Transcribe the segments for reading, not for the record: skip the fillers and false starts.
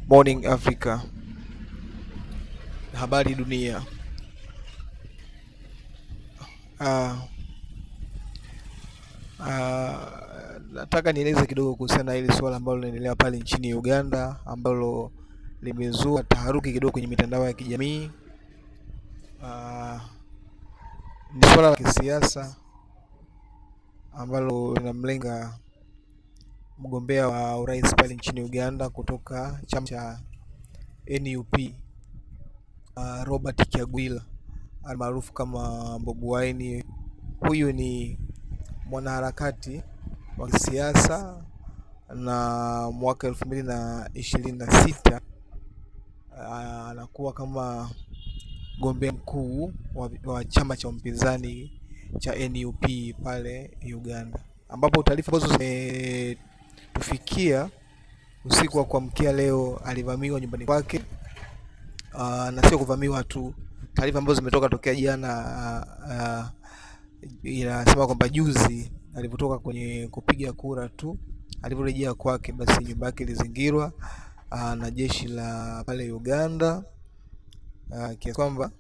Morning Africa, habari dunia. Ah, Nataka nieleze kidogo kuhusiana na hili swala ambalo linaendelea pale nchini Uganda, ambalo limezua taharuki kidogo kwenye mitandao ya kijamii. Ni swala la kisiasa ambalo linamlenga mgombea wa urais pale nchini Uganda kutoka chama cha NUP, Robert Kyagulanyi almaarufu kama Bobi Wine. Huyu ni mwanaharakati wa kisiasa na mwaka 2026 anakuwa kama mgombea mkuu wa chama cha mpinzani cha NUP pale Uganda, ambapo taarifa ambazo zimetufikia usiku wa kuamkia leo alivamiwa nyumbani kwake. Na sio kuvamiwa tu, taarifa ambazo zimetoka tokea jana inasema kwamba juzi alipotoka kwenye kupiga kura tu, aliporejea kwake, basi nyumba yake ilizingirwa na jeshi la pale Uganda, kiasi kwamba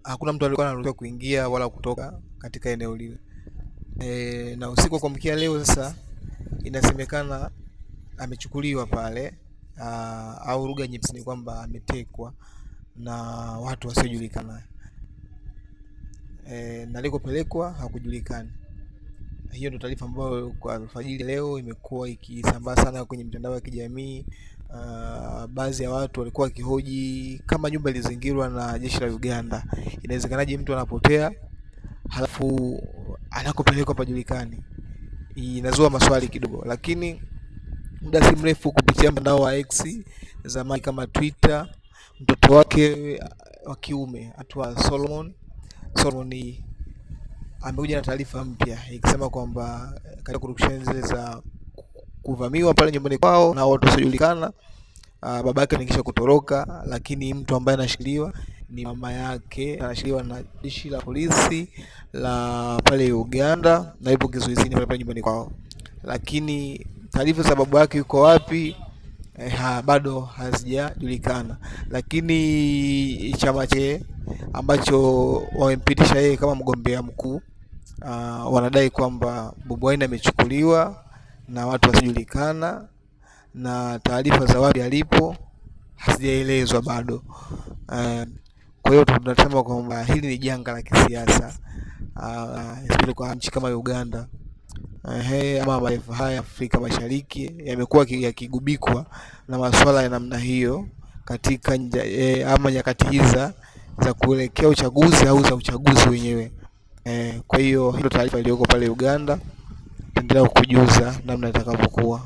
hakuna mtu aliyekuwa anaruhusiwa kuingia wala kutoka katika eneo lile. Na usiku wa kuamkia leo sasa inasemekana amechukuliwa pale, au lugha nyepesi ni kwamba ametekwa na watu wasiojulikana. Na alikopelekwa hakujulikani. Hiyo ndio taarifa ambayo kwa alfajiri leo imekuwa ikisambaa sana kwenye mitandao ya kijamii. Baadhi ya watu walikuwa wakihoji kama nyumba ilizingirwa na jeshi la Uganda, inawezekanaje mtu anapotea halafu anakopelekwa pajulikani? Inazua maswali kidogo, lakini muda si mrefu kupitia mtandao wa X, zamani kama Twitter, mtoto wake wa kiume atwa Solomon amekuja na taarifa mpya ikisema kwamba katika kurukushani zile za kuvamiwa pale nyumbani kwao na watu wasiojulikana, babake anakisha kutoroka, lakini mtu ambaye anashikiliwa ni mama yake, anashikiliwa na jeshi la polisi la pale Uganda na yupo kizuizini pale nyumbani kwao. Lakini taarifa za baba yake yuko wapi bado hazijajulikana. Lakini chama chake ambacho wamempitisha yeye kama mgombea mkuu wanadai kwamba Bobi Wine amechukuliwa na watu wasiojulikana, na taarifa za wapi alipo hazijaelezwa bado. Kwa hiyo tunasema kwamba hili ni janga la kisiasa, especially kwa nchi kama Uganda. Ama mataifa haya Afrika Mashariki yamekuwa yakigubikwa na masuala ya namna hiyo katika ama nyakati hizi za kuelekea uchaguzi au za uchaguzi wenyewe. Kwa hiyo hilo taarifa iliyoko pale Uganda, endelea kukujuza namna itakavyokuwa.